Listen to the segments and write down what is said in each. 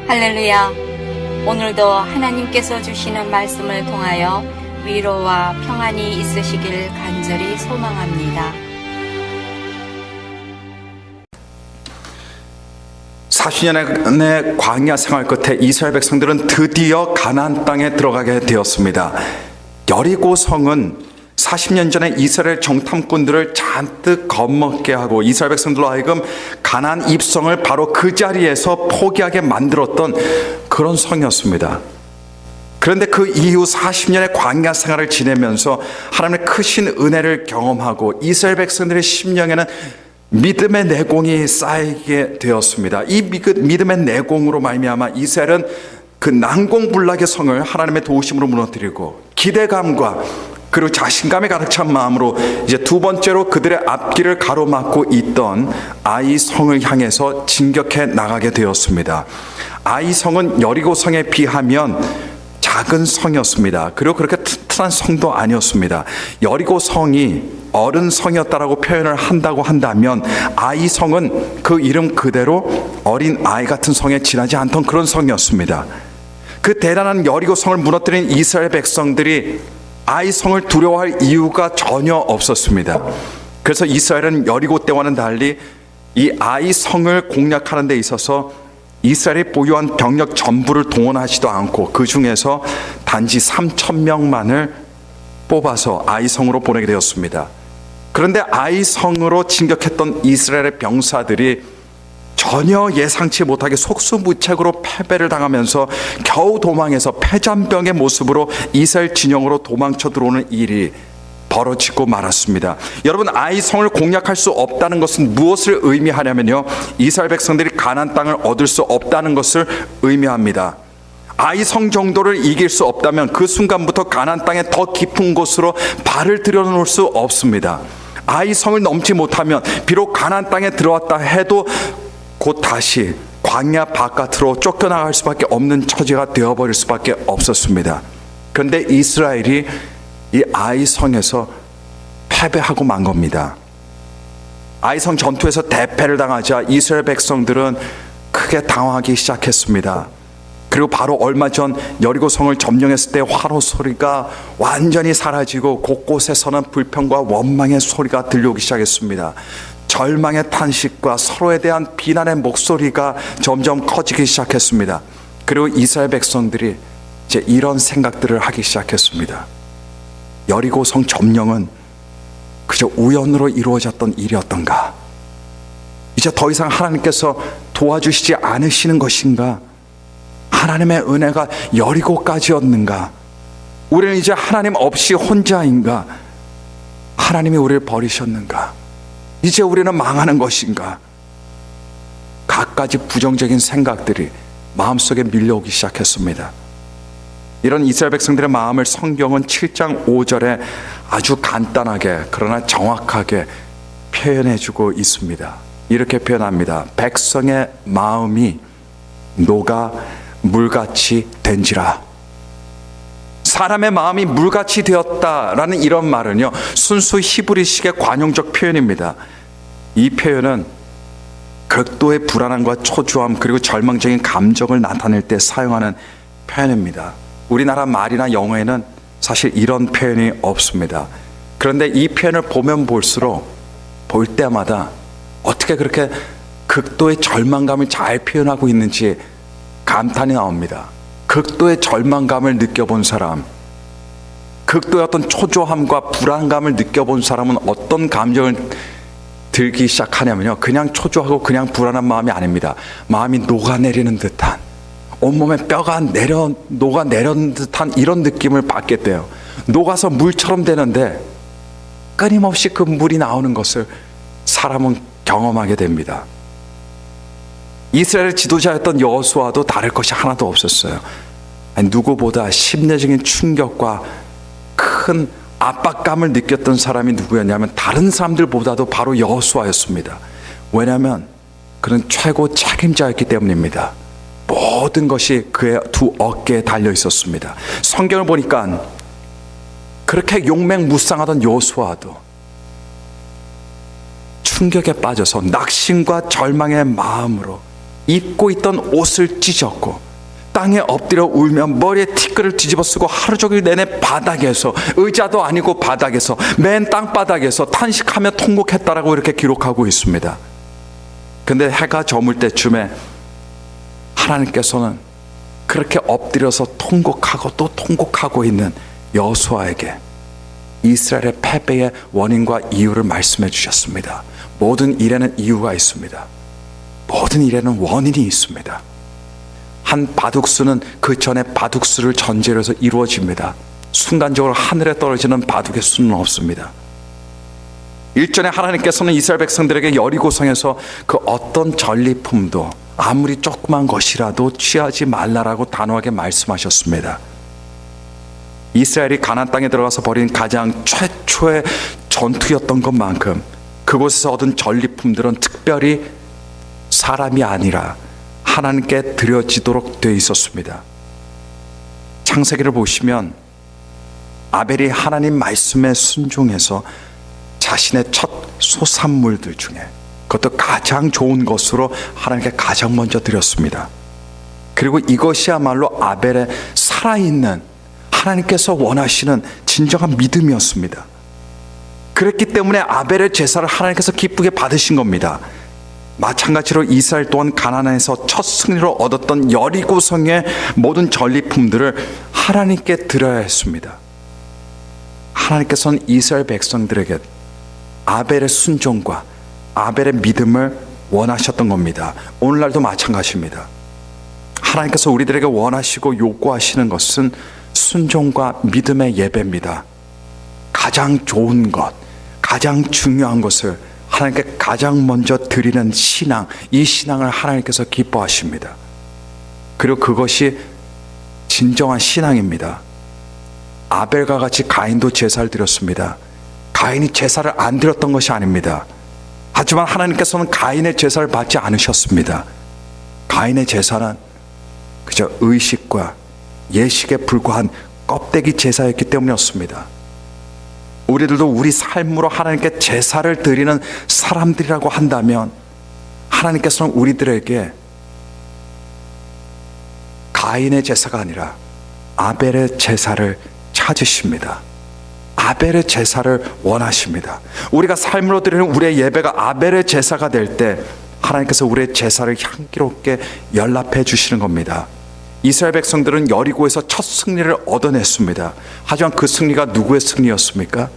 할렐루야. 오늘도 하나님께서 주시는 말씀을 통하여 위로와 평안이 있으시길 간절히 소망합니다. 40년의 광야 생활 끝에 이스라엘 백성들은 드디어 가나안 땅에 들어가게 되었습니다. 여리고 성은 40년 전에 이스라엘 정탐꾼들을 잔뜩 겁먹게 하고 이스라엘 백성들로 하여금 가나안 입성을 바로 그 자리에서 포기하게 만들었던 그런 성이었습니다. 그런데 그 이후 40년의 광야 생활을 지내면서 하나님의 크신 은혜를 경험하고 이스라엘 백성들의 심령에는 믿음의 내공이 쌓이게 되었습니다. 이 믿음의 내공으로 말미암아 이스라엘은 그 난공불락의 성을 하나님의 도우심으로 무너뜨리고 기대감과 그리고 자신감에 가득 찬 마음으로 이제 두 번째로 그들의 앞길을 가로막고 있던 아이 성을 향해서 진격해 나가게 되었습니다. 아이 성은 여리고 성에 비하면 작은 성이었습니다. 그리고 그렇게 튼튼한 성도 아니었습니다. 여리고 성이 어른 성이었다라고 표현을 한다고 한다면 아이 성은 그 이름 그대로 어린 아이 같은 성에 지나지 않던 그런 성이었습니다. 그 대단한 여리고 성을 무너뜨린 이스라엘 백성들이 아이 성을 두려워할 이유가 전혀 없었습니다. 그래서 이스라엘은 여리고 때와는 달리 이 아이 성을 공략하는 데 있어서 이스라엘이 보유한 병력 전부를 동원하지도 않고 그 중에서 단지 3,000명만을 뽑아서 아이 성으로 보내게 되었습니다. 그런데 아이 성으로 진격했던 이스라엘의 병사들이 전혀 예상치 못하게 속수무책으로 패배를 당하면서 겨우 도망해서 패잔병의 모습으로 이스라엘 진영으로 도망쳐 들어오는 일이 벌어지고 말았습니다. 여러분, 아이 성을 공략할 수 없다는 것은 무엇을 의미하냐면요, 이스라엘 백성들이 가나안 땅을 얻을 수 없다는 것을 의미합니다. 아이 성 정도를 이길 수 없다면 그 순간부터 가나안 땅의 더 깊은 곳으로 발을 들여놓을 수 없습니다. 아이 성을 넘지 못하면 비록 가나안 땅에 들어왔다 해도 곧 다시 광야 바깥으로 쫓겨나갈 수밖에 없는 처지가 되어버릴 수밖에 없었습니다. 그런데 이스라엘이 이 아이 성에서 패배하고 만 겁니다. 아이 성 전투에서 대패를 당하자 이스라엘 백성들은 크게 당황하기 시작했습니다. 그리고 바로 얼마 전 여리고 성을 점령했을 때 화로 소리가 완전히 사라지고 곳곳에서는 불평과 원망의 소리가 들려오기 시작했습니다. 절망의 탄식과 서로에 대한 비난의 목소리가 점점 커지기 시작했습니다. 그리고 이스라엘 백성들이 이제 이런 생각들을 하기 시작했습니다. 여리고 성 점령은 그저 우연으로 이루어졌던 일이었던가? 이제 더 이상 하나님께서 도와주시지 않으시는 것인가? 하나님의 은혜가 여리고까지였는가? 우리는 이제 하나님 없이 혼자인가? 하나님이 우리를 버리셨는가? 이제 우리는 망하는 것인가? 갖가지 부정적인 생각들이 마음속에 밀려오기 시작했습니다. 이런 이스라엘 백성들의 마음을 성경은 7장 5절에 아주 간단하게 그러나 정확하게 표현해주고 있습니다. 이렇게 표현합니다. 백성의 마음이 녹아 물같이 된지라. 사람의 마음이 물같이 되었다라는 이런 말은요, 순수 히브리식의 관용적 표현입니다. 이 표현은 극도의 불안함과 초조함 그리고 절망적인 감정을 나타낼 때 사용하는 표현입니다. 우리나라 말이나 영어에는 사실 이런 표현이 없습니다. 그런데 이 표현을 보면 볼수록 볼 때마다 어떻게 그렇게 극도의 절망감을 잘 표현하고 있는지 감탄이 나옵니다. 극도의 절망감을 느껴본 사람, 극도의 어떤 초조함과 불안감을 느껴본 사람은 어떤 감정을 들기 시작하냐면요, 그냥 초조하고 그냥 불안한 마음이 아닙니다. 마음이 녹아내리는 듯한, 온몸에 뼈가 녹아내리는 듯한 이런 느낌을 받게 돼요. 녹아서 물처럼 되는데 끊임없이 그 물이 나오는 것을 사람은 경험하게 됩니다. 이스라엘 지도자였던 여호수아도 다를 것이 하나도 없었어요. 누구보다 심리적인 충격과 큰 압박감을 느꼈던 사람이 누구였냐면 다른 사람들보다도 바로 여호수아였습니다. 왜냐하면 그는 최고 책임자였기 때문입니다. 모든 것이 그의 두 어깨에 달려 있었습니다. 성경을 보니까 그렇게 용맹무쌍하던 여호수아도 충격에 빠져서 낙심과 절망의 마음으로 입고 있던 옷을 찢었고 땅에 엎드려 울며 머리에 티끌을 뒤집어 쓰고 하루 종일 내내 바닥에서, 의자도 아니고 바닥에서, 맨 땅바닥에서 탄식하며 통곡했다라고 이렇게 기록하고 있습니다. 근데 해가 저물 때쯤에 하나님께서는 그렇게 엎드려서 통곡하고 또 통곡하고 있는 여호수아에게 이스라엘의 패배의 원인과 이유를 말씀해 주셨습니다. 모든 일에는 이유가 있습니다. 모든 일에는 원인이 있습니다. 한 바둑수는 그 전에 바둑수를 전제로 해서 이루어집니다. 순간적으로 하늘에 떨어지는 바둑의 수는 없습니다. 일전에 하나님께서는 이스라엘 백성들에게 여리고성에서 그 어떤 전리품도 아무리 조그만 것이라도 취하지 말라라고 단호하게 말씀하셨습니다. 이스라엘이 가나안 땅에 들어가서 벌인 가장 최초의 전투였던 것만큼 그곳에서 얻은 전리품들은 특별히 사람이 아니라 하나님께 드려지도록 되어 있었습니다. 창세기를 보시면 아벨이 하나님 말씀에 순종해서 자신의 첫 소산물들 중에 그것도 가장 좋은 것으로 하나님께 가장 먼저 드렸습니다. 그리고 이것이야말로 아벨의 살아있는 하나님께서 원하시는 진정한 믿음이었습니다. 그랬기 때문에 아벨의 제사를 하나님께서 기쁘게 받으신 겁니다. 마찬가지로 이스라엘 또한 가나안에서 첫 승리를 얻었던 여리고성의 모든 전리품들을 하나님께 드려야 했습니다. 하나님께서는 이스라엘 백성들에게 아벨의 순종과 아벨의 믿음을 원하셨던 겁니다. 오늘날도 마찬가지입니다. 하나님께서 우리들에게 원하시고 요구하시는 것은 순종과 믿음의 예배입니다. 가장 좋은 것, 가장 중요한 것을 하나님께 가장 먼저 드리는 신앙, 이 신앙을 하나님께서 기뻐하십니다. 그리고 그것이 진정한 신앙입니다. 아벨과 같이 가인도 제사를 드렸습니다. 가인이 제사를 안 드렸던 것이 아닙니다. 하지만 하나님께서는 가인의 제사를 받지 않으셨습니다. 가인의 제사는 그저 의식과 예식에 불과한 껍데기 제사였기 때문이었습니다. 우리들도 우리 삶으로 하나님께 제사를 드리는 사람들이라고 한다면 하나님께서는 우리들에게 가인의 제사가 아니라 아벨의 제사를 찾으십니다. 아벨의 제사를 원하십니다. 우리가 삶으로 드리는 우리의 예배가 아벨의 제사가 될 때 하나님께서 우리의 제사를 향기롭게 연락해 주시는 겁니다. 이스라엘 백성들은 여리고에서 첫 승리를 얻어냈습니다. 하지만 그 승리가 누구의 승리였습니까?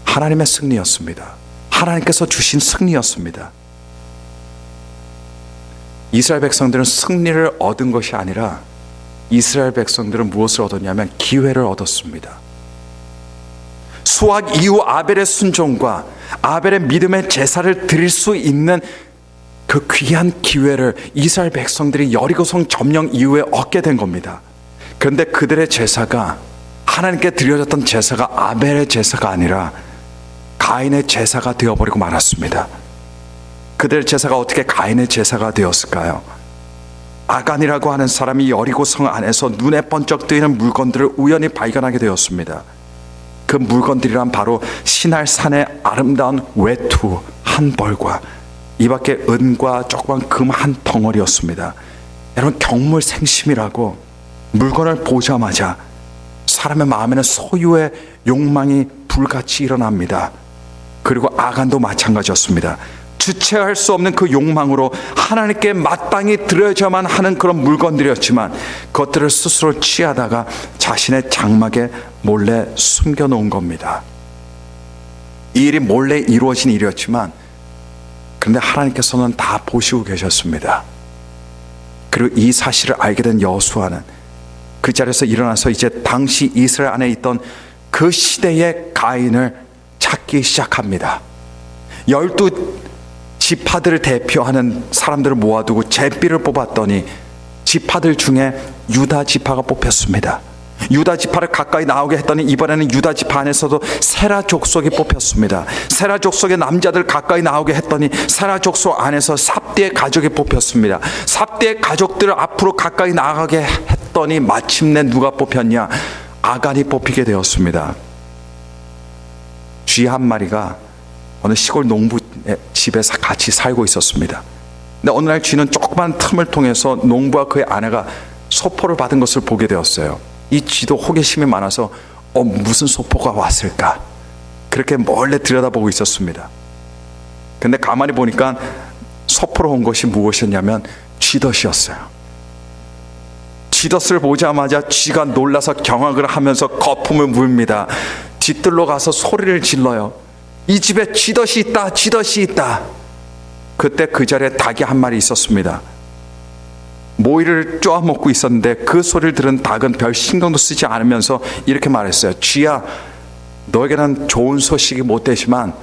하나님의 승리였습니다. 하나님께서 주신 승리였습니다. 이스라엘 백성들은 승리를 얻은 것이 아니라 이스라엘 백성들은 무엇을 얻었냐면 기회를 얻었습니다. 수확 이후 아벨의 순종과 아벨의 믿음의 제사를 드릴 수 있는 그 귀한 기회를 이스라엘 백성들이 여리고성 점령 이후에 얻게 된 겁니다. 그런데 그들의 제사가 하나님께 드려졌던 제사가 아벨의 제사가 아니라 가인의 제사가 되어버리고 말았습니다. 그들의 제사가 어떻게 가인의 제사가 되었을까요? 아간이라고 하는 사람이 여리고성 안에서 눈에 번쩍 뜨이는 물건들을 우연히 발견하게 되었습니다. 그 물건들이란 바로 시날산의 아름다운 외투 한 벌과 이 밖에 은과 조그만 금 한 덩어리였습니다. 여러분, 경물생심이라고 물건을 보자마자 사람의 마음에는 소유의 욕망이 불같이 일어납니다. 그리고 아간도 마찬가지였습니다. 주체할 수 없는 그 욕망으로 하나님께 마땅히 드려야만 하는 그런 물건들이었지만 그것들을 스스로 취하다가 자신의 장막에 몰래 숨겨놓은 겁니다. 이 일이 몰래 이루어진 일이었지만 그런데 하나님께서는 다 보시고 계셨습니다. 그리고 이 사실을 알게 된 여호수아는 그 자리에서 일어나서 이제 당시 이스라엘 안에 있던 그 시대의 가인을 찾기 시작합니다. 12 지파들을 대표하는 사람들을 모아두고 제비를 뽑았더니 지파들 중에 유다 지파가 뽑혔습니다. 유다 지파를 가까이 나오게 했더니 이번에는 유다 지파 안에서도 세라 족속이 뽑혔습니다. 세라 족속의 남자들 가까이 나오게 했더니 세라 족속 안에서 삽디의 가족이 뽑혔습니다. 삽디의 가족들을 앞으로 가까이 나가게 했더니 마침내 누가 뽑혔냐? 아간이 뽑히게 되었습니다. 쥐 한 마리가 어느 시골 농부 집에서 같이 살고 있었습니다. 근데 어느 날 쥐는 조그만 틈을 통해서 농부와 그의 아내가 소포를 받은 것을 보게 되었어요. 이 쥐도 호기심이 많아서 무슨 소포가 왔을까? 그렇게 몰래 들여다보고 있었습니다. 근데 가만히 보니까 소포로 온 것이 무엇이었냐면 쥐덫이었어요. 쥐덫을 보자마자 쥐가 놀라서 경악을 하면서 거품을 물입니다. 뒤뜰로 가서 소리를 질러요. 이 집에 쥐덫이 있다, 쥐덫이 있다. 그때 그 자리에 닭이 한 마리 있었습니다. 모이를 쪼아먹고 있었는데 그 소리를 들은 닭은 별 신경도 쓰지 않으면서 이렇게 말했어요. 쥐야, 너에게는 좋은 소식이 못 되지만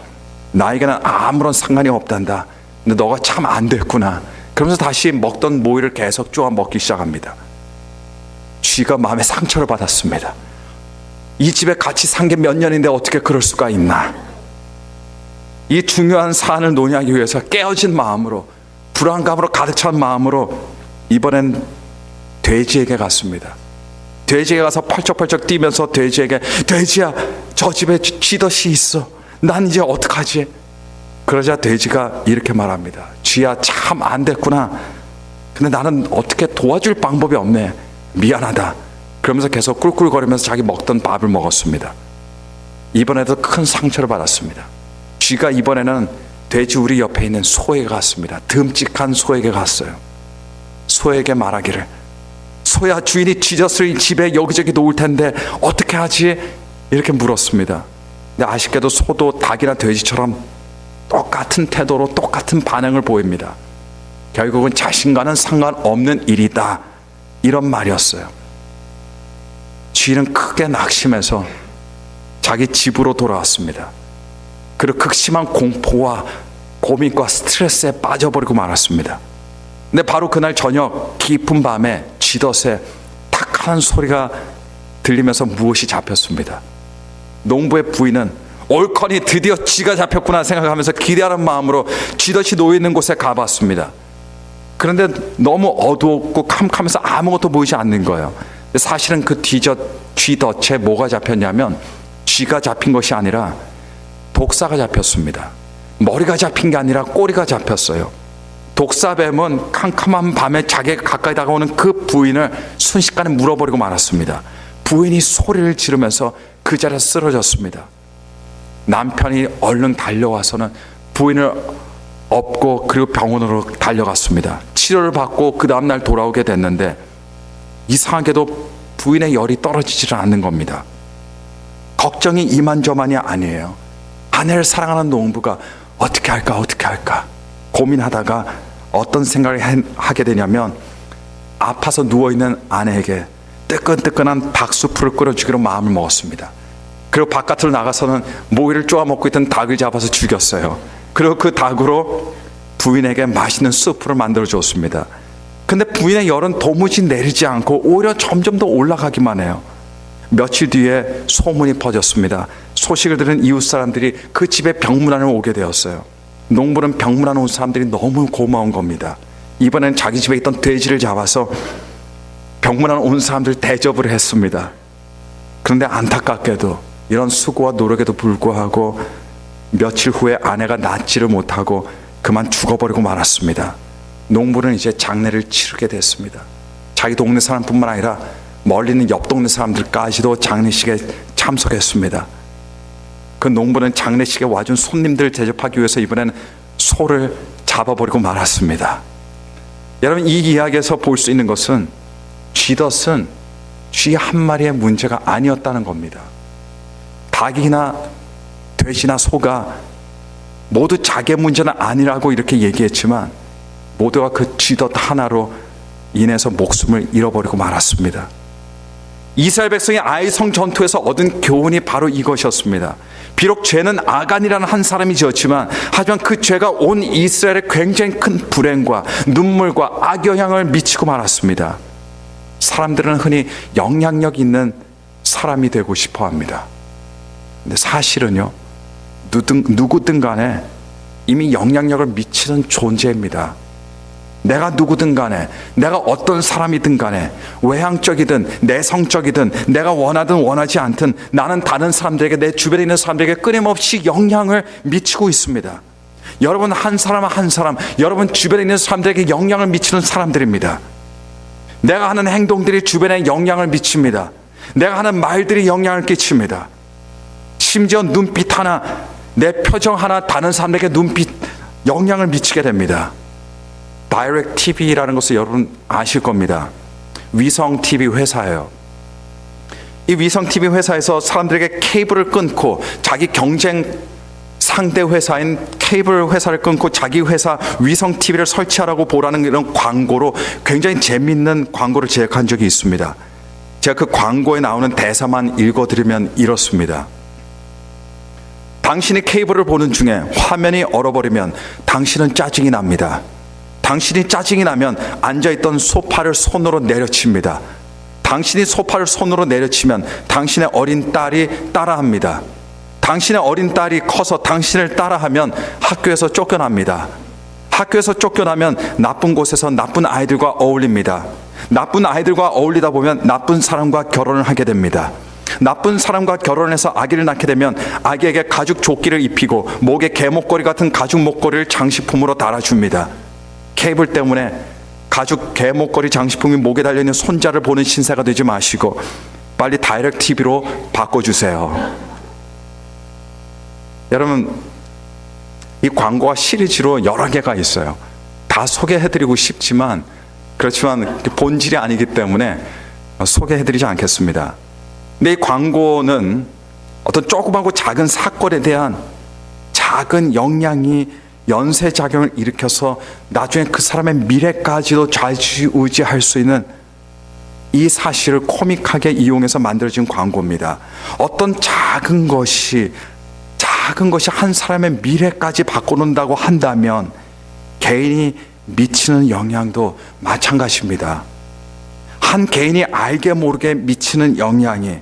나에게는 아무런 상관이 없단다. 근데 너가 참 안 됐구나. 그러면서 다시 먹던 모이를 계속 쪼아 먹기 시작합니다. 쥐가 마음에 상처를 받았습니다. 이 집에 같이 산 게 몇 년인데 어떻게 그럴 수가 있나. 이 중요한 사안을 논의하기 위해서 깨어진 마음으로, 불안감으로 가득 찬 마음으로 이번엔 돼지에게 갔습니다. 돼지에게 가서 펄쩍펄쩍 뛰면서 돼지에게, 돼지야, 저 집에 쥐덫이 있어. 난 이제 어떡하지? 그러자 돼지가 이렇게 말합니다. 쥐야, 참 안 됐구나. 근데 나는 어떻게 도와줄 방법이 없네. 미안하다. 그러면서 계속 꿀꿀거리면서 자기 먹던 밥을 먹었습니다. 이번에도 큰 상처를 받았습니다. 쥐가 이번에는 돼지 우리 옆에 있는 소에게 갔습니다. 듬직한 소에게 갔어요. 소에게 말하기를, 소야, 주인이 쥐젖을 집에 여기저기 놓을 텐데 어떻게 하지? 이렇게 물었습니다. 근데 아쉽게도 소도 닭이나 돼지처럼 똑같은 태도로 똑같은 반응을 보입니다. 결국은 자신과는 상관없는 일이다, 이런 말이었어요. 쥐는 크게 낙심해서 자기 집으로 돌아왔습니다. 그리고 극심한 공포와 고민과 스트레스에 빠져버리고 말았습니다. 근데 바로 그날 저녁 깊은 밤에 쥐덫에 탁 하는 소리가 들리면서 무엇이 잡혔습니다. 농부의 부인은 옳거니 드디어 쥐가 잡혔구나 생각하면서 기대하는 마음으로 쥐덫이 놓여있는 곳에 가봤습니다. 그런데 너무 어두웠고 캄캄해서 아무것도 보이지 않는 거예요. 사실은 그 쥐덫에 뭐가 잡혔냐면 쥐가 잡힌 것이 아니라 독사가 잡혔습니다. 머리가 잡힌 게 아니라 꼬리가 잡혔어요. 독사뱀은 캄캄한 밤에 자기가 가까이 다가오는 그 부인을 순식간에 물어버리고 말았습니다. 부인이 소리를 지르면서 그 자리에서 쓰러졌습니다. 남편이 얼른 달려와서는 부인을 업고 그리고 병원으로 달려갔습니다. 치료를 받고 그 다음날 돌아오게 됐는데 이상하게도 부인의 열이 떨어지질 않는 겁니다. 걱정이 이만저만이 아니에요. 아내를 사랑하는 농부가 어떻게 할까 고민하다가 어떤 생각을 하게 되냐면 아파서 누워있는 아내에게 뜨끈뜨끈한 닭수프를 끓여주기로 마음을 먹었습니다. 그리고 바깥으로 나가서는 모이를 쪼아먹고 있던 닭을 잡아서 죽였어요. 그리고 그 닭으로 부인에게 맛있는 수프를 만들어 줬습니다. 근데 부인의 열은 도무지 내리지 않고 오히려 점점 더 올라가기만 해요. 며칠 뒤에 소문이 퍼졌습니다. 소식을 들은 이웃 사람들이 그 집에 병문안을 오게 되었어요. 농부는 병문안 온 사람들이 너무 고마운 겁니다. 이번엔 자기 집에 있던 돼지를 잡아서 병문안 온 사람들 대접을 했습니다. 그런데 안타깝게도 이런 수고와 노력에도 불구하고 며칠 후에 아내가 낫지를 못하고 그만 죽어버리고 말았습니다. 농부는 이제 장례를 치르게 됐습니다. 자기 동네 사람뿐만 아니라 멀리 있는 옆 동네 사람들까지도 장례식에 참석했습니다. 그 농부는 장례식에 와준 손님들을 대접하기 위해서 이번에는 소를 잡아버리고 말았습니다. 여러분, 이 이야기에서 볼 수 있는 것은 쥐덫은 쥐 한 마리의 문제가 아니었다는 겁니다. 닭이나 돼지나 소가 모두 자기의 문제는 아니라고 이렇게 얘기했지만 모두가 그 쥐덫 하나로 인해서 목숨을 잃어버리고 말았습니다. 이스라엘 백성이 아이성 전투에서 얻은 교훈이 바로 이것이었습니다. 비록 죄는 아간이라는 한 사람이 지었지만 하지만 그 죄가 온 이스라엘에 굉장히 큰 불행과 눈물과 악영향을 미치고 말았습니다. 사람들은 흔히 영향력 있는 사람이 되고 싶어 합니다. 근데 사실은요, 누구든 간에 이미 영향력을 미치는 존재입니다. 내가 누구든 간에, 내가 어떤 사람이든 간에, 외향적이든 내성적이든 내가 원하든 원하지 않든 나는 다른 사람들에게, 내 주변에 있는 사람들에게 끊임없이 영향을 미치고 있습니다. 여러분 한 사람 한 사람, 여러분 주변에 있는 사람들에게 영향을 미치는 사람들입니다. 내가 하는 행동들이 주변에 영향을 미칩니다. 내가 하는 말들이 영향을 끼칩니다. 심지어 눈빛 하나, 내 표정 하나 다른 사람에게 영향을 미치게 됩니다. 다이렉트 TV라는 것을 여러분 아실 겁니다. 위성 TV 회사예요. 이 위성 TV 회사에서 사람들에게 케이블을 끊고 자기 경쟁 상대 회사인 케이블 회사를 끊고 자기 회사 위성 TV를 설치하라고 보라는 이런 광고로 굉장히 재미있는 광고를 제작한 적이 있습니다. 제가 그 광고에 나오는 대사만 읽어드리면 이렇습니다. 당신이 케이블을 보는 중에 화면이 얼어버리면 당신은 짜증이 납니다. 당신이 짜증이 나면 앉아있던 소파를 손으로 내려칩니다. 당신이 소파를 손으로 내려치면 당신의 어린 딸이 따라합니다. 당신의 어린 딸이 커서 당신을 따라하면 학교에서 쫓겨납니다. 학교에서 쫓겨나면 나쁜 곳에서 나쁜 아이들과 어울립니다. 나쁜 아이들과 어울리다 보면 나쁜 사람과 결혼을 하게 됩니다. 나쁜 사람과 결혼해서 아기를 낳게 되면 아기에게 가죽 조끼를 입히고 목에 개목걸이 같은 가죽 목걸이를 장식품으로 달아줍니다. 케이블 때문에 가죽 개목걸이 장식품이 목에 달려있는 손자를 보는 신세가 되지 마시고 빨리 다이렉트 TV로 바꿔주세요. 여러분, 이 광고가 시리즈로 여러 개가 있어요. 다 소개해드리고 싶지만 그렇지만 본질이 아니기 때문에 소개해드리지 않겠습니다. 근데 이 광고는 어떤 조그마하고 작은 사건에 대한 작은 영향이 연쇄작용을 일으켜서 나중에 그 사람의 미래까지도 좌지우지할 수 있는 이 사실을 코믹하게 이용해서 만들어진 광고입니다. 어떤 작은 것이 한 사람의 미래까지 바꿔놓는다고 한다면 개인이 미치는 영향도 마찬가지입니다. 한 개인이 알게 모르게 미치는 영향이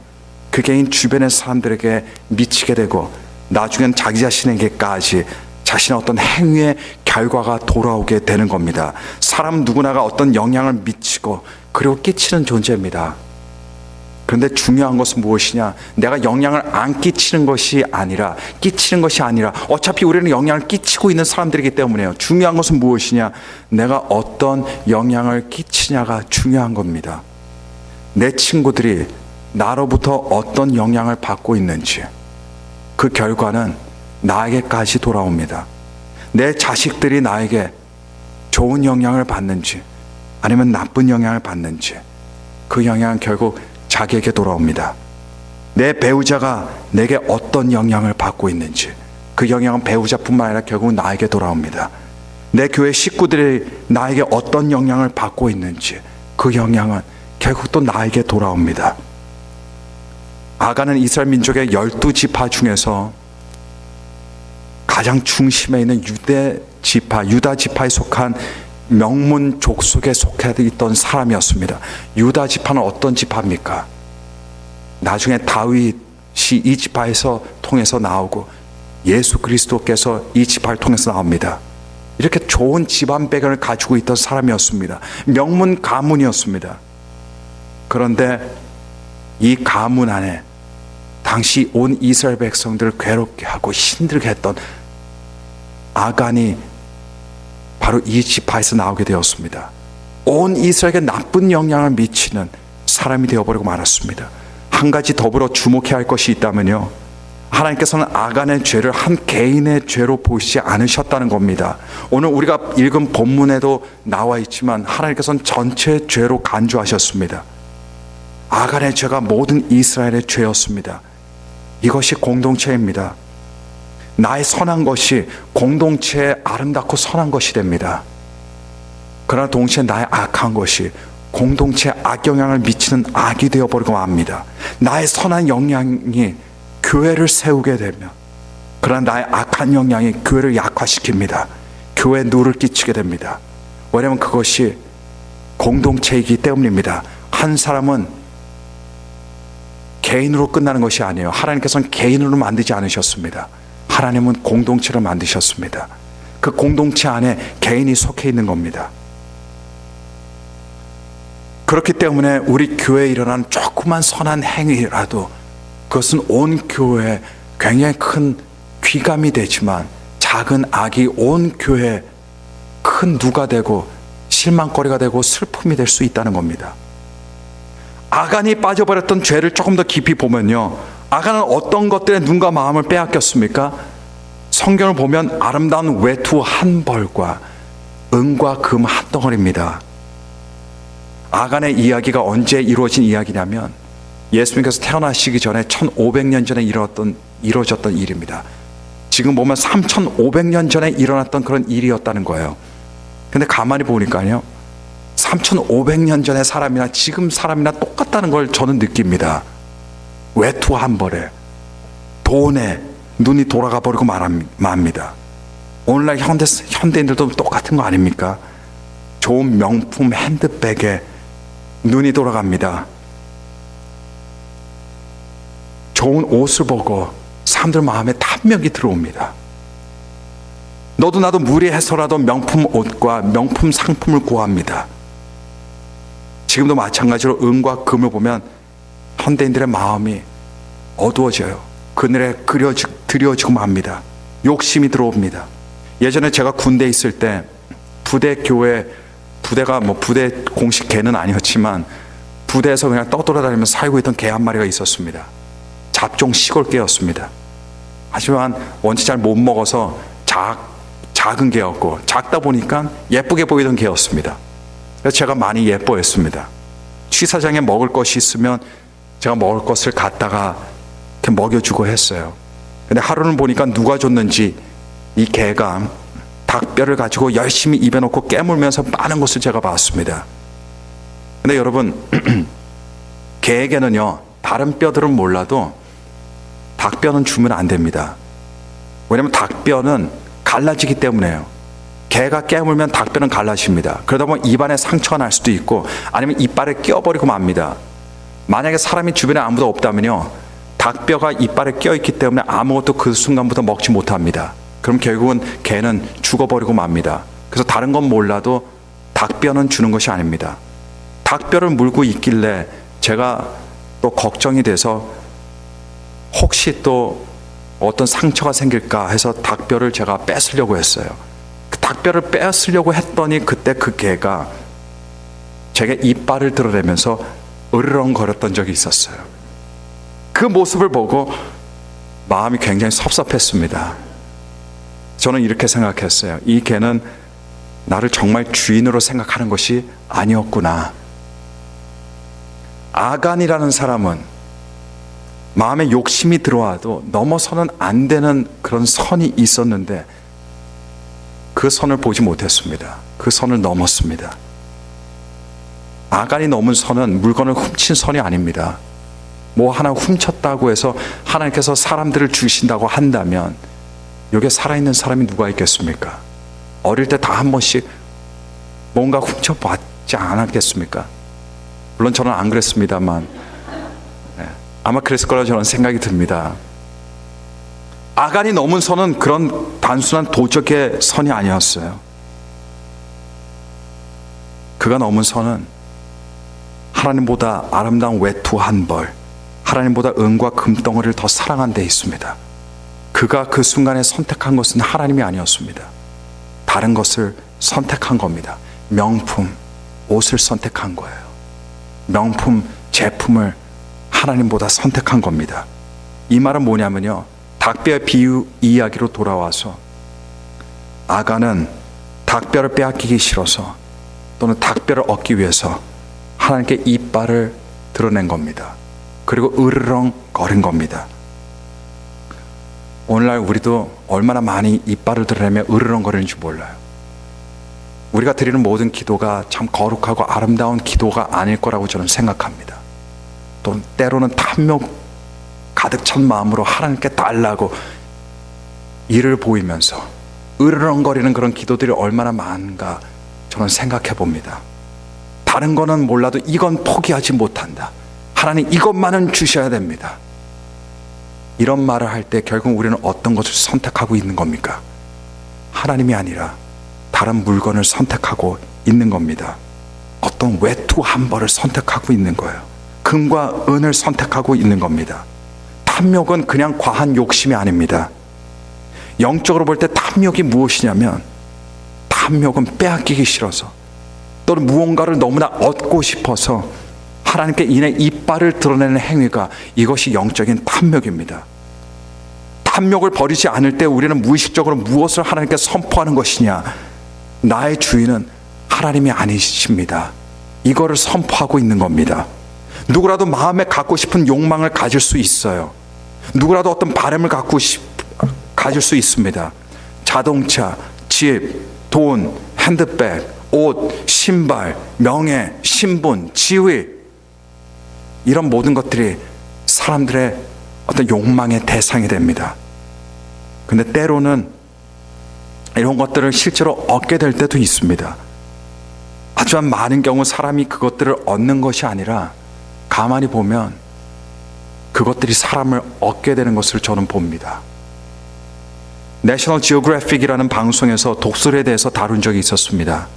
그 개인 주변의 사람들에게 미치게 되고 나중엔 자기 자신에게까지 자신의 어떤 행위의 결과가 돌아오게 되는 겁니다. 사람 누구나가 어떤 영향을 미치고 그리고 끼치는 존재입니다. 그런데 중요한 것은 무엇이냐? 내가 영향을 안 끼치는 것이 아니라 끼치는 것이 아니라 어차피 우리는 영향을 끼치고 있는 사람들이기 때문에요. 중요한 것은 무엇이냐? 내가 어떤 영향을 끼치냐가 중요한 겁니다. 내 친구들이 나로부터 어떤 영향을 받고 있는지 그 결과는 나에게까지 돌아옵니다. 내 자식들이 나에게 좋은 영향을 받는지 아니면 나쁜 영향을 받는지 그 영향은 결국 자기에게 돌아옵니다. 내 배우자가 내게 어떤 영향을 받고 있는지 그 영향은 배우자뿐만 아니라 결국 나에게 돌아옵니다. 내 교회 식구들이 나에게 어떤 영향을 받고 있는지 그 영향은 결국 또 나에게 돌아옵니다. 아간은 이스라엘 민족의 12지파 중에서 가장 중심에 있는 유다 지파에 속한 명문 족속에 속해 있던 사람이었습니다. 유다 지파는 어떤 지파입니까? 나중에 다윗이 이 지파에서 통해서 나오고 예수 그리스도께서 이 지파를 통해서 나옵니다. 이렇게 좋은 집안 배경을 가지고 있던 사람이었습니다. 명문 가문이었습니다. 그런데 이 가문 안에 당시 온 이스라엘 백성들을 괴롭게 하고 힘들게 했던 아간이 바로 이 지파에서 나오게 되었습니다. 온 이스라엘에게 나쁜 영향을 미치는 사람이 되어버리고 말았습니다. 한 가지 더불어 주목해야 할 것이 있다면요, 하나님께서는 아간의 죄를 한 개인의 죄로 보시지 않으셨다는 겁니다. 오늘 우리가 읽은 본문에도 나와 있지만 하나님께서는 전체 죄로 간주하셨습니다. 아간의 죄가 모든 이스라엘의 죄였습니다. 이것이 공동체입니다. 나의 선한 것이 공동체에 아름답고 선한 것이 됩니다. 그러나 동시에 나의 악한 것이 공동체에 악영향을 미치는 악이 되어버리고 맙니다. 나의 선한 영향이 교회를 세우게 되면 그러나 나의 악한 영향이 교회를 약화시킵니다. 교회에 누를 끼치게 됩니다. 왜냐하면 그것이 공동체이기 때문입니다. 한 사람은 개인으로 끝나는 것이 아니에요. 하나님께서는 개인으로 만들지 않으셨습니다. 하나님은 공동체를 만드셨습니다. 그 공동체 안에 개인이 속해 있는 겁니다. 그렇기 때문에 우리 교회에 일어난 조그만 선한 행위라도 그것은 온 교회에 굉장히 큰 귀감이 되지만 작은 악이 온 교회에 큰 누가 되고 실망거리가 되고 슬픔이 될 수 있다는 겁니다. 아간이 빠져버렸던 죄를 조금 더 깊이 보면요, 아간은 어떤 것들에 눈과 마음을 빼앗겼습니까? 성경을 보면 아름다운 외투 한 벌과 은과 금 한 덩어리입니다. 아간의 이야기가 언제 이루어진 이야기냐면 예수님께서 태어나시기 전에 1500년 전에 이루어졌던 일입니다. 지금 보면 3500년 전에 일어났던 그런 일이었다는 거예요. 근데 가만히 보니까요, 3500년 전의 사람이나 지금 사람이나 똑같다는 걸 저는 느낍니다. 외투 한 벌에 돈에 눈이 돌아가 버리고 맙니다. 오늘날 현대인들도 똑같은 거 아닙니까? 좋은 명품 핸드백에 눈이 돌아갑니다. 좋은 옷을 보고 사람들 마음에 탐욕이 들어옵니다. 너도 나도 무리해서라도 명품 옷과 명품 상품을 구합니다. 지금도 마찬가지로 은과 금을 보면 현대인들의 마음이 어두워져요. 그늘에 드려지고 맙니다. 욕심이 들어옵니다. 예전에 제가 군대에 있을 때 부대가 부대 공식 개는 아니었지만 부대에서 그냥 떠돌아다니면서 살고 있던 개 한 마리가 있었습니다. 잡종 시골 개였습니다. 하지만 원체 잘 못 먹어서 작은 개였고, 작다 보니까 예쁘게 보이던 개였습니다. 그래서 제가 많이 예뻐했습니다. 취사장에 먹을 것이 있으면 제가 먹을 것을 갖다가 이렇게 먹여주고 했어요. 근데 하루는 보니까 누가 줬는지 이 개가 닭뼈를 가지고 열심히 입에 넣고 깨물면서 빠는 것을 제가 봤습니다. 근데 여러분, 개에게는요, 다른 뼈들은 몰라도 닭뼈는 주면 안 됩니다. 왜냐하면 닭뼈는 갈라지기 때문에요. 개가 깨물면 닭뼈는 갈라집니다. 그러다 보면 입안에 상처가 날 수도 있고 아니면 이빨에 껴버리고 맙니다. 만약에 사람이 주변에 아무도 없다면요, 닭뼈가 이빨에 껴있기 때문에 아무것도 그 순간부터 먹지 못합니다. 그럼 결국은 개는 죽어버리고 맙니다. 그래서 다른 건 몰라도 닭뼈는 주는 것이 아닙니다. 닭뼈를 물고 있길래 제가 또 걱정이 돼서 혹시 또 어떤 상처가 생길까 해서 닭뼈를 제가 뺏으려고 했어요. 그 닭뼈를 뺏으려고 했더니 그때 그 개가 제게 이빨을 드러내면서 으르렁거렸던 적이 있었어요. 그 모습을 보고 마음이 굉장히 섭섭했습니다. 저는 이렇게 생각했어요. 이 개는 나를 정말 주인으로 생각하는 것이 아니었구나. 아간이라는 사람은 마음에 욕심이 들어와도 넘어서는 안 되는 그런 선이 있었는데 그 선을 보지 못했습니다. 그 선을 넘었습니다. 아간이 넘은 선은 물건을 훔친 선이 아닙니다. 뭐 하나 훔쳤다고 해서 하나님께서 사람들을 주신다고 한다면 여기에 살아있는 사람이 누가 있겠습니까? 어릴 때 다 한 번씩 뭔가 훔쳐봤지 않았겠습니까? 물론 저는 안 그랬습니다만 아마 그랬을 거라고 저는 생각이 듭니다. 아간이 넘은 선은 그런 단순한 도적의 선이 아니었어요. 그가 넘은 선은 하나님보다 아름다운 외투 한 벌, 하나님보다 은과 금덩어리를 더 사랑한 데 있습니다. 그가 그 순간에 선택한 것은 하나님이 아니었습니다. 다른 것을 선택한 겁니다. 명품, 옷을 선택한 거예요. 명품, 제품을 하나님보다 선택한 겁니다. 이 말은 뭐냐면요, 닭뼈의 비유 이야기로 돌아와서 아간은 닭뼈를 빼앗기기 싫어서 또는 닭뼈를 얻기 위해서 하나님께 이빨을 드러낸 겁니다. 그리고 으르렁 거린 겁니다. 오늘날 우리도 얼마나 많이 이빨을 드러내며 으르렁 거리는지 몰라요. 우리가 드리는 모든 기도가 참 거룩하고 아름다운 기도가 아닐 거라고 저는 생각합니다. 또는 때로는 탐욕 가득 찬 마음으로 하나님께 달라고 이를 보이면서 으르렁거리는 그런 기도들이 얼마나 많은가 저는 생각해 봅니다. 다른 거는 몰라도 이건 포기하지 못한다. 하나님 이것만은 주셔야 됩니다. 이런 말을 할 때 결국 우리는 어떤 것을 선택하고 있는 겁니까? 하나님이 아니라 다른 물건을 선택하고 있는 겁니다. 어떤 외투 한 벌을 선택하고 있는 거예요. 금과 은을 선택하고 있는 겁니다. 탐욕은 그냥 과한 욕심이 아닙니다. 영적으로 볼 때 탐욕이 무엇이냐면, 탐욕은 빼앗기기 싫어서 또는 무언가를 너무나 얻고 싶어서 하나님께 인해 이빨을 드러내는 행위가, 이것이 영적인 탐욕입니다. 탐욕을 버리지 않을 때 우리는 무의식적으로 무엇을 하나님께 선포하는 것이냐? 나의 주인은 하나님이 아니십니다. 이거를 선포하고 있는 겁니다. 누구라도 마음에 갖고 싶은 욕망을 가질 수 있어요. 누구라도 어떤 바람을 가질 수 있습니다. 자동차, 집, 돈, 핸드백, 옷, 신발, 명예, 신분, 지위, 이런 모든 것들이 사람들의 어떤 욕망의 대상이 됩니다. 근데 때로는 이런 것들을 실제로 얻게 될 때도 있습니다. 하지만 많은 경우 사람이 그것들을 얻는 것이 아니라 가만히 보면 그것들이 사람을 얻게 되는 것을 저는 봅니다. 내셔널 지오그래픽이라는 방송에서 독수리에 대해서 다룬 적이 있었습니다.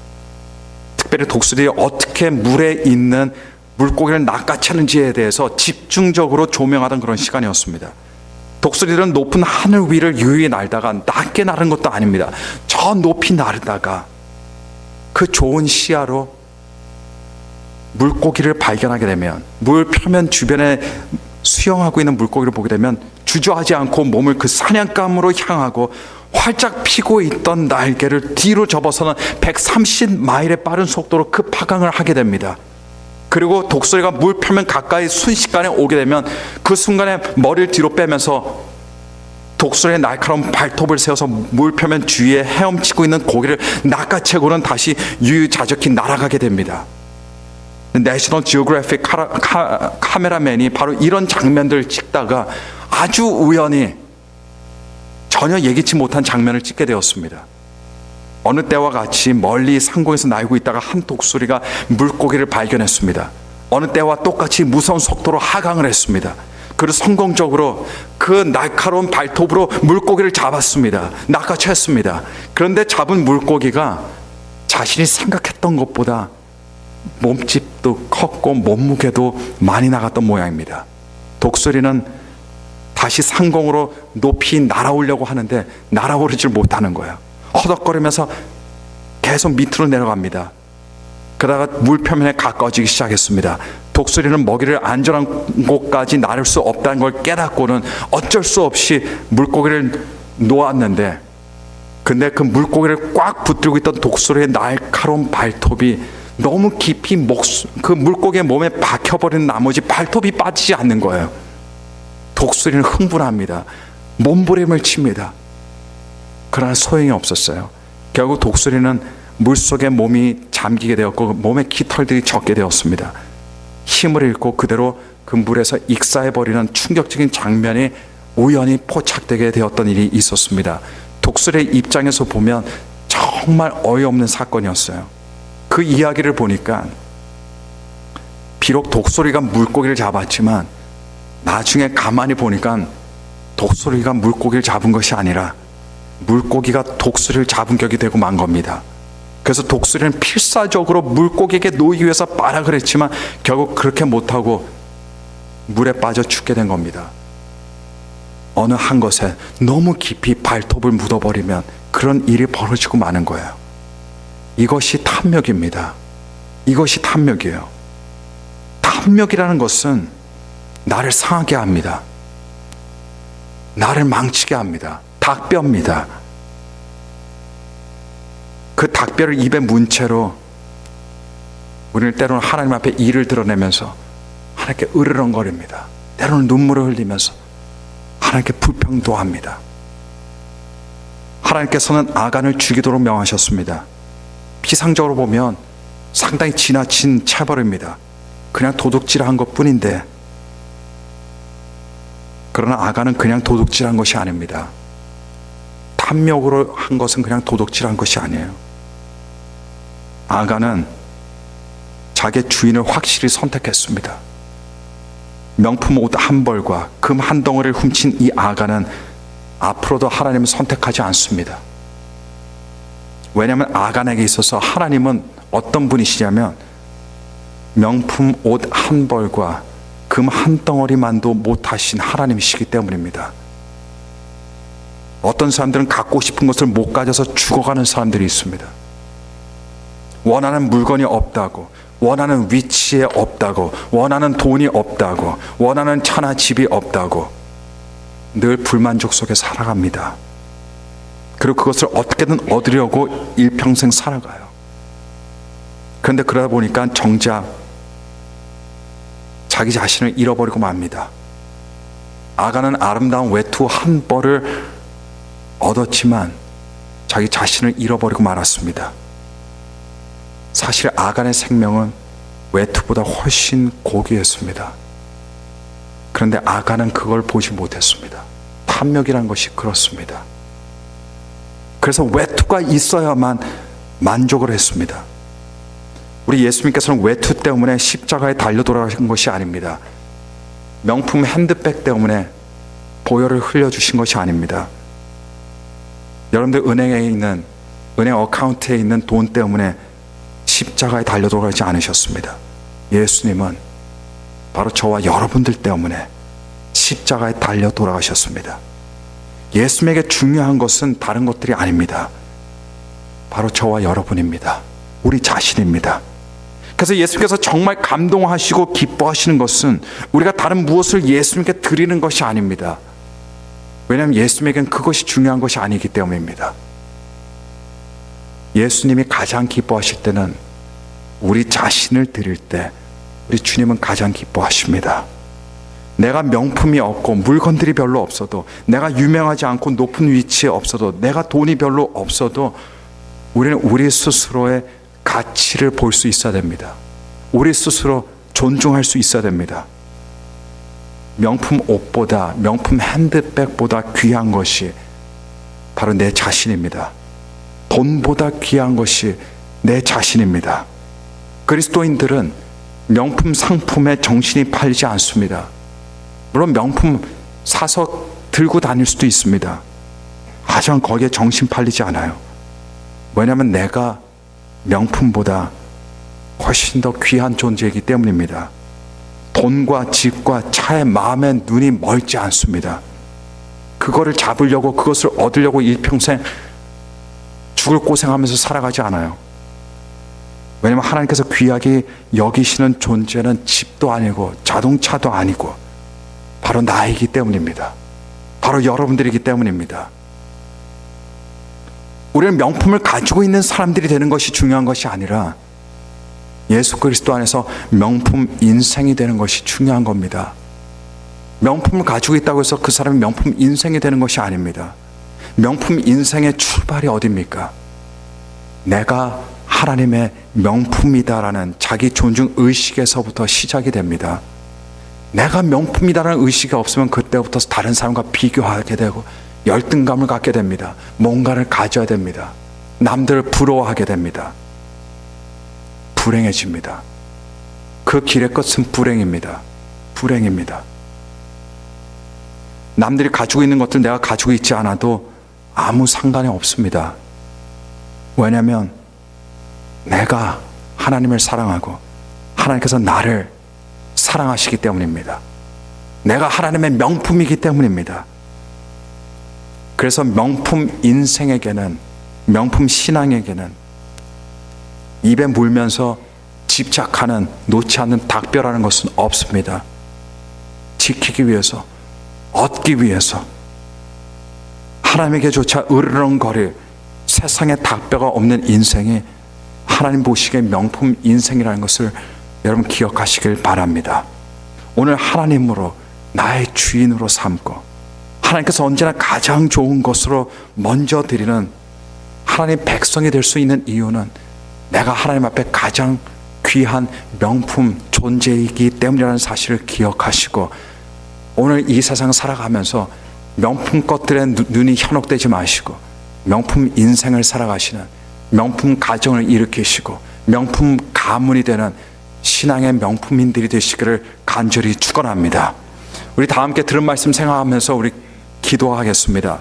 특별히 독수리가 어떻게 물에 있는 물고기를 낚아채는지에 대해서 집중적으로 조명하던 그런 시간이었습니다. 독수리들은 높은 하늘 위를 유유히 날다가, 낮게 나른 것도 아닙니다. 저 높이 나르다가 그 좋은 시야로 물고기를 발견하게 되면, 물 표면 주변에 수영하고 있는 물고기를 보게 되면 주저하지 않고 몸을 그 사냥감으로 향하고 활짝 피고 있던 날개를 뒤로 접어서는 130마일의 빠른 속도로 급하강을 하게 됩니다. 그리고 독수리가 물 표면 가까이 순식간에 오게 되면 그 순간에 머리를 뒤로 빼면서 독수리의 날카로운 발톱을 세워서 물 표면 주위에 헤엄치고 있는 고기를 낚아채고는 다시 유유자적히 날아가게 됩니다. 내셔널 지오그래픽 카메라맨이 바로 이런 장면들을 찍다가 아주 우연히 전혀 예기치 못한 장면을 찍게 되었습니다. 어느 때와 같이 멀리 상공에서 날고 있다가 한 독수리가 물고기를 발견했습니다. 어느 때와 똑같이 무서운 속도로 하강을 했습니다. 그리고 성공적으로 그 날카로운 발톱으로 물고기를 잡았습니다. 낚아챘습니다. 그런데 잡은 물고기가 자신이 생각했던 것보다 몸집도 컸고 몸무게도 많이 나갔던 모양입니다. 독수리는 다시 상공으로 높이 날아오려고 하는데 날아오르질 못하는 거예요. 허덕거리면서 계속 밑으로 내려갑니다. 그러다가 물 표면에 가까워지기 시작했습니다. 독수리는 먹이를 안전한 곳까지 나를 수 없다는 걸 깨닫고는 어쩔 수 없이 물고기를 놓았는데, 근데 그 물고기를 꽉 붙들고 있던 독수리의 날카로운 발톱이 너무 깊이 그 물고기의 몸에 박혀버린 나머지 발톱이 빠지지 않는 거예요. 독수리는 흥분합니다. 몸부림을 칩니다. 그러나 소용이 없었어요. 결국 독수리는 물속에 몸이 잠기게 되었고 몸에 깃털들이 젖게 되었습니다. 힘을 잃고 그대로 그 물에서 익사해버리는 충격적인 장면이 우연히 포착되게 되었던 일이 있었습니다. 독수리의 입장에서 보면 정말 어이없는 사건이었어요. 그 이야기를 보니까 비록 독수리가 물고기를 잡았지만 나중에 가만히 보니까 독수리가 물고기를 잡은 것이 아니라 물고기가 독수리를 잡은 격이 되고 만 겁니다. 그래서 독수리는 필사적으로 물고기에게 놓이기 위해서 발악을 했지만 결국 그렇게 못하고 물에 빠져 죽게 된 겁니다. 어느 한 것에 너무 깊이 발톱을 묻어버리면 그런 일이 벌어지고 마는 거예요. 이것이 탐욕입니다. 이것이 탐욕이에요. 탐욕이라는 것은 나를 상하게 합니다. 나를 망치게 합니다. 닭뼈입니다. 그 닭뼈를 입에 문 채로 우리는 때로는 하나님 앞에 이를 드러내면서 하나님께 으르렁거립니다. 때로는 눈물을 흘리면서 하나님께 불평도 합니다. 하나님께서는 아간을 죽이도록 명하셨습니다. 피상적으로 보면 상당히 지나친 체벌입니다. 그냥 도둑질한 것뿐인데, 그러나 아간은 그냥 도둑질한 것이 아닙니다. 탐욕으로 한 것은 그냥 도둑질한 것이 아니에요. 아간은 자기 주인을 확실히 선택했습니다. 명품 옷 한 벌과 금 한 덩어리를 훔친 이 아간은 앞으로도 하나님을 선택하지 않습니다. 왜냐하면 아간에게 있어서 하나님은 어떤 분이시냐면 명품 옷 한 벌과 금 한 덩어리만도 못하신 하나님이시기 때문입니다. 어떤 사람들은 갖고 싶은 것을 못 가져서 죽어가는 사람들이 있습니다. 원하는 물건이 없다고, 원하는 위치에 없다고, 원하는 돈이 없다고, 원하는 차나 집이 없다고 늘 불만족 속에 살아갑니다. 그리고 그것을 어떻게든 얻으려고 일평생 살아가요. 그런데 그러다 보니까 정작 자기 자신을 잃어버리고 맙니다. 아간은 아름다운 외투 한 벌을 얻었지만 자기 자신을 잃어버리고 말았습니다. 사실 아간의 생명은 외투보다 훨씬 고귀했습니다. 그런데 아간은 그걸 보지 못했습니다. 탐욕이란 것이 그렇습니다. 그래서 외투가 있어야만 만족을 했습니다. 우리 예수님께서는 외투 때문에 십자가에 달려 돌아가신 것이 아닙니다. 명품 핸드백 때문에 보혈을 흘려주신 것이 아닙니다. 여러분들 은행 어카운트에 있는 돈 때문에 십자가에 달려 돌아가지 않으셨습니다. 예수님은 바로 저와 여러분들 때문에 십자가에 달려 돌아가셨습니다. 예수님에게 중요한 것은 다른 것들이 아닙니다. 바로 저와 여러분입니다. 우리 자신입니다. 그래서 예수님께서 정말 감동하시고 기뻐하시는 것은 우리가 다른 무엇을 예수님께 드리는 것이 아닙니다. 왜냐하면 예수님에겐 그것이 중요한 것이 아니기 때문입니다. 예수님이 가장 기뻐하실 때는 우리 자신을 드릴 때 우리 주님은 가장 기뻐하십니다. 내가 명품이 없고 물건들이 별로 없어도, 내가 유명하지 않고 높은 위치에 없어도, 내가 돈이 별로 없어도 우리는 우리 스스로의 가치를 볼 수 있어야 됩니다. 우리 스스로 존중할 수 있어야 됩니다. 명품 옷보다, 명품 핸드백보다 귀한 것이 바로 내 자신입니다. 돈보다 귀한 것이 내 자신입니다. 그리스도인들은 명품 상품에 정신이 팔리지 않습니다. 물론 명품 사서 들고 다닐 수도 있습니다. 하지만 거기에 정신 팔리지 않아요. 왜냐하면 내가 명품보다 훨씬 더 귀한 존재이기 때문입니다. 돈과 집과 차에 마음에 눈이 멀지 않습니다. 그거를 잡으려고, 그것을 얻으려고 일평생 죽을 고생하면서 살아가지 않아요. 왜냐하면 하나님께서 귀하게 여기시는 존재는 집도 아니고 자동차도 아니고 바로 나이기 때문입니다. 바로 여러분들이기 때문입니다. 우리는 명품을 가지고 있는 사람들이 되는 것이 중요한 것이 아니라 예수 그리스도 안에서 명품 인생이 되는 것이 중요한 겁니다. 명품을 가지고 있다고 해서 그 사람이 명품 인생이 되는 것이 아닙니다. 명품 인생의 출발이 어디입니까? 내가 하나님의 명품이다라는 자기 존중 의식에서부터 시작이 됩니다. 내가 명품이다라는 의식이 없으면 그때부터 다른 사람과 비교하게 되고 열등감을 갖게 됩니다. 뭔가를 가져야 됩니다. 남들을 부러워하게 됩니다. 불행해집니다. 그 길의 끝은 불행입니다. 불행입니다. 남들이 가지고 있는 것들 내가 가지고 있지 않아도 아무 상관이 없습니다. 왜냐하면 내가 하나님을 사랑하고 하나님께서 나를 사랑하시기 때문입니다. 내가 하나님의 명품이기 때문입니다. 그래서 명품 인생에게는, 명품 신앙에게는 입에 물면서 집착하는, 놓지 않는 닭뼈라는 것은 없습니다. 지키기 위해서, 얻기 위해서 하나님에게조차 으르렁거릴 세상에 닭뼈가 없는 인생이 하나님 보시기에 명품 인생이라는 것을 여러분 기억하시길 바랍니다. 오늘 하나님으로 나의 주인으로 삼고 하나님께서 언제나 가장 좋은 것으로 먼저 드리는 하나님 백성이 될 수 있는 이유는 내가 하나님 앞에 가장 귀한 명품 존재이기 때문이라는 사실을 기억하시고 오늘 이 세상 살아가면서 명품 것들에 눈이 현혹되지 마시고 명품 인생을 살아가시는, 명품 가정을 일으키시고 명품 가문이 되는 신앙의 명품인들이 되시기를 간절히 축원합니다. 우리 다 함께 들은 말씀 생각하면서 우리 기도하겠습니다.